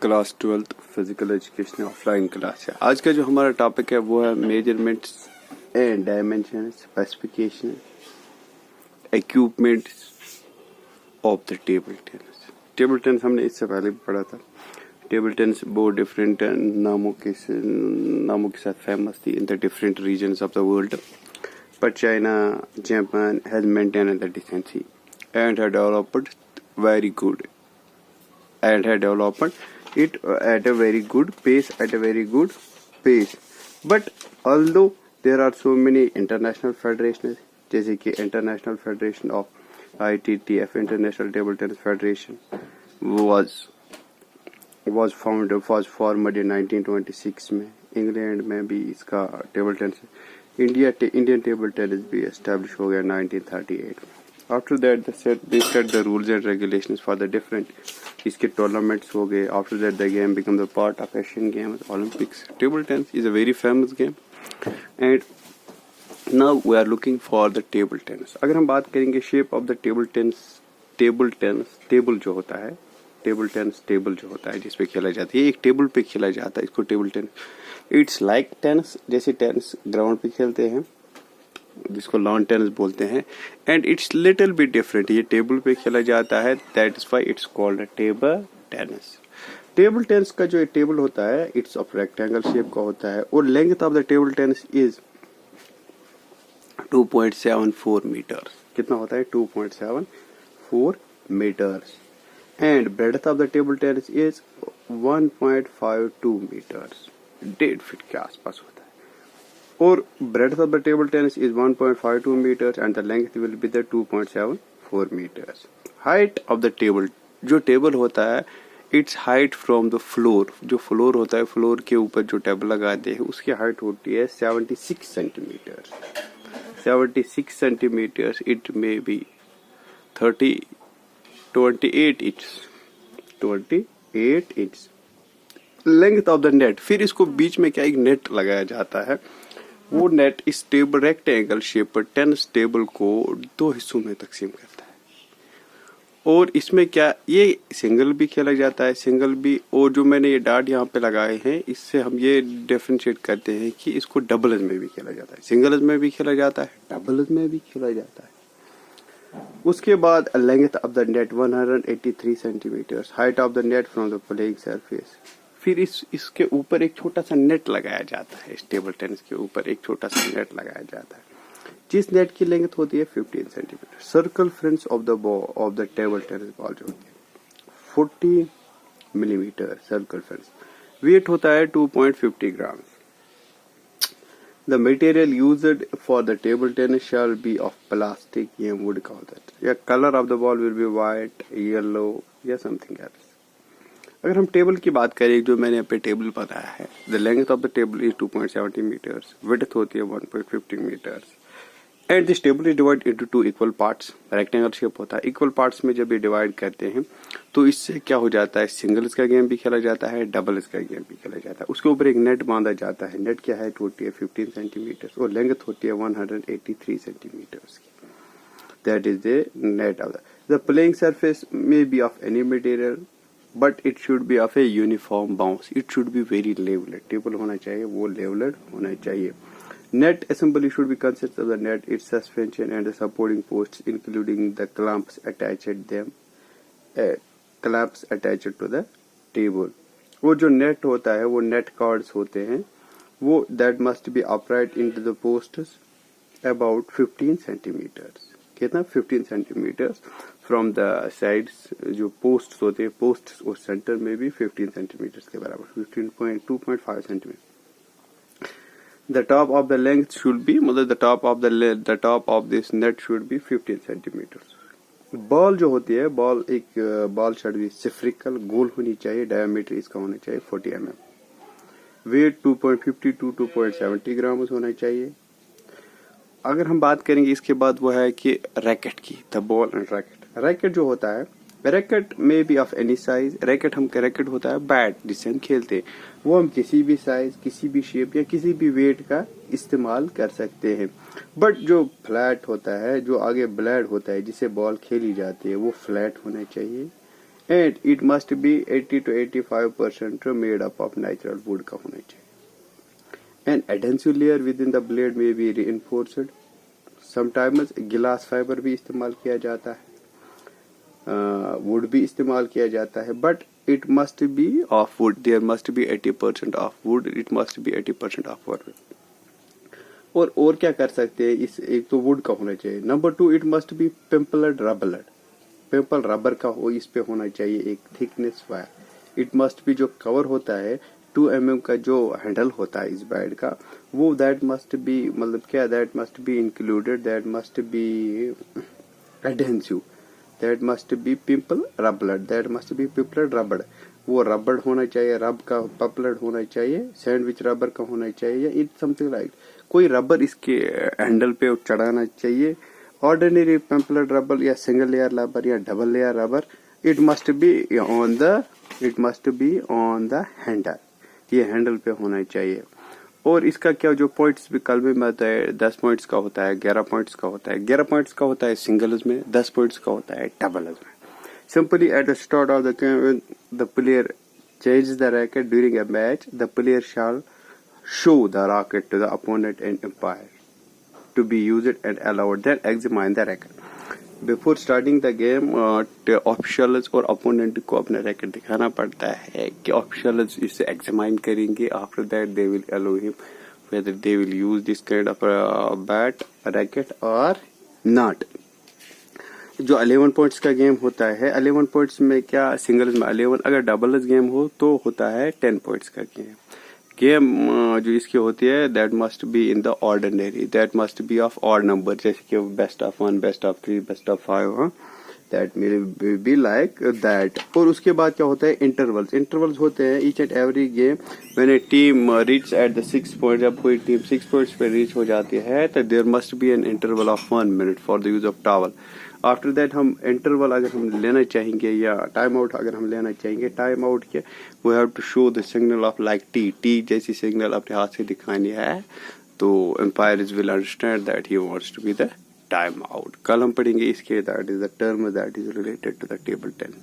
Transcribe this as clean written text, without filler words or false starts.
Class 12th physical education offline class है। आज का जो हमारा टॉपिक है वो है measurements and dimension, specification, equipments of the table tennis. Table tennis हमने इससे पहले भी पढ़ा था। टेबल टेनिस बहुत डिफरेंट नामों के साथ फेमस थी in the different regions of the world, but China, Japan has maintained the decency and had developed very good and had developed it at a very good pace. But although there are so many international federations, जैसे कि International Federation of ITTF, International Table Tennis Federation, was formed in 1926 में। England में भी इसका table tennis Indian table tennis भी establish हो गया 1938 में। After that, they set the rules and regulations for the different इसके tournaments हो गए। After that, the game became the part of Asian Games, Olympics. Table tennis is a very famous game, and now we are looking for the table tennis. अगर हम बात करेंगे shape of the table tennis, table जो होता है, table tennis table जो होता है जिस पे खेला जाता है, ये एक टेबल पे खेला जाता है, इसको table tennis. It's like tennis, जैसे टेनिस ग्राउंड पे खेलते हैं जिसको लॉन टेनिस बोलते हैं, and it's little bit different. ये टेबल पे खेला जाता है, that is why it's called table tennis. Table tennis का जो टेबल होता है इट्स ऑफ रेक्टेंगल शेप का होता है, और length of the table tennis is 2.74 metre. कितना होता है? 2.74 metres. And breadth of the table tennis is 1.52 metres, 1.5 feet के आसपास होता है। और breadth of the table tennis is 1.52 meters and the length will be the 2.74 meters. Height of the table, जो table होता है its height from the floor, जो floor होता है, फ्लोर के ऊपर जो टेबल लगाते हैं उसकी हाइट होती है 76 centimetre. 76 centimetre, it may be 28 inch. Length of the net, फिर इसको बीच में क्या एक नेट लगाया जाता है। वो नेट इस टेबल रेक्टेंगल शेप पर टेनिस टेबल को 2 हिस्सों में तकसीम करता है। और इसमें क्या, ये सिंगल भी खेला जाता है, सिंगल भी, और जो मैंने ये डार्ट यहाँ पे लगाए हैं इससे हम ये डिफरेंशिएट करते हैं कि इसको डबल्स में भी खेला जाता है, सिंगल्स में भी खेला जाता है, डबल्स में भी खेला जाता है। उसके बाद length of the net 183 centimetre, height of the net from the playing surface. फिर इसके ऊपर एक छोटा सा नेट लगाया जाता है, इस टेबल टेनिस के ऊपर एक छोटा सा नेट लगाया जाता है जिस नेट की लेंथ होती है 15 centimetre. Circumference of the table tennis ball जो होती है 40 मिलीमीटर सर्कल फ्रेंस। वेट होता है 2.50 ग्राम। The material used for the table tennis shall be of plastic या वुड का होता है, या colour of the ball will be white, yellow या समथिंग एल्स। अगर हम टेबल की बात करें, जो मैंने यहाँ पे टेबल बनाया है, the length of the table is 2.70 metres, width होती है 1.50 metres, and this table is divide into 2 equal parts. Rectangle shape होता है, इक्वल पार्ट्स में जब ये डिवाइड करते हैं तो इससे क्या हो जाता है, सिंगल्स का गेम भी खेला जाता है, डबल्स का गेम भी खेला जाता है। उसके ऊपर एक नेट बांधा जाता है, नेट की हाइट होती है 15 सेंटीमीटर और लेंथ होती है 183 सेंटीमीटर्स की। That is the net of the playing surface may be of any material, but it should be of a uniform bounce, it should be very levelled. Table होना चाहिए वो levelled होना चाहिए। Net assembly should be consist of the net, its suspension and the supporting posts including the clamps attached to the table. वो जो net होता है वो नेट कार्ड्स होते हैं, वो that must be upright into the posts about 15 centimetres. कितना? 15 centimetres from the sides. जो पोस्ट होते हैं, पोस्ट और सेंटर में भी 15 सेंटीमीटर के बराबर, 2.5 centimetre. The top of the length should be, मतलब the top of this net should be 15 centimetre. Ball जो होती है, बॉल शुड बी सिफरिकल, गोल होनी चाहिए, डायमीटर इसका होना चाहिए 40 mm। वेट 2.50 to 2.70 ग्राम होना चाहिए। अगर हम बात करेंगे इसके बाद वो है कि रैकेट की, द बॉल एंड रैकेट जो होता है, रैकेट में be of any size. Racket होता है बैट जिससे हम खेलते हैं, वो हम किसी भी साइज, किसी भी शेप या किसी भी वेट का इस्तेमाल कर सकते हैं। बट जो फ्लैट होता है, जो आगे ब्लेड होता है जिससे बॉल खेली जाती है, वो फ्लैट होना चाहिए and it must be 80 to 85% made up of natural wood का होना चाहिए। And adhesive layer with in the blade में be reinforced. Sometimes glass fibre भी इस्तेमाल किया जाता है, वुड भी इस्तेमाल किया जाता है, but it must be of wood, there must be 80% of wood, it must be 80% of wood. और क्या कर सकते हैं, इस एक तो वुड का होना चाहिए। Number 2, it must be pimpled rubber, pimple rubber का हो, इस पे होना चाहिए एक thickness wire. It must be जो कवर होता है 2 mm का जो हैंडल होता है इस बेड का, वो दैट मस्ट बी, मतलब क्या, that must be included, that must be adhesive, that must be pimple rubber, that must be pimpled rubber. वो रबर होना चाहिए, रब का पपलड होना चाहिए, सैंडविच रबर का होना चाहिए, इट समथिंग लाइक कोई रबर इसके हैंडल पे चढ़ाना चाहिए। ऑर्डिनरी पेम्पलेट रबर या सिंगल लेयर रबर या double layer rubber, it must be on the handle, ये हैंडल पे होना चाहिए। और इसका क्या जो पॉइंट्स भी कल में आता है, 10 पॉइंट्स का होता है, 11 पॉइंट्स का होता है, 11 पॉइंट्स का होता है सिंगल्स में, 10 पॉइंट्स का होता है डबल्स में। Simply at the start of the game the player changes the racket during a match, the player shall show the racket to the opponent and umpire to be used and allowed, then examine the racket. Before starting the game, officials और opponent को अपना racket दिखाना पड़ता है कि officials इसे examine करेंगे. After that they will allow him whether they will use this kind of bat, racket or not. जो 11 पॉइंट्स का गेम होता है, 11 पॉइंट्स में क्या सिंगल्स में 11, अगर डबल्स गेम हो तो होता है 10 पॉइंट्स का गेम जो इसकी होती है, that must be in the ordinary, that must be of odd number, जैसे कि best of 1, best of 3, best of 5, that will be like that. और उसके बाद क्या होता है, इंटरवल्स होते हैं each and every game. When A team reach at the 6 point, जब कोई टीम 6 पॉइंट्स पे रीच हो जाती है तो there must be an interval of 1 minute for the use of towel. After that हम इंटरवल अगर हम लेना चाहेंगे या टाइम आउट अगर हम लेना चाहेंगे, टाइम आउट के we have to show the signal of like T जैसी सिग्नल अपने हाथ से दिखानी है, तो umpires will understand that he wants to be the time out. कल हम पढ़ेंगे इसके, that is the term that is related to the table 10।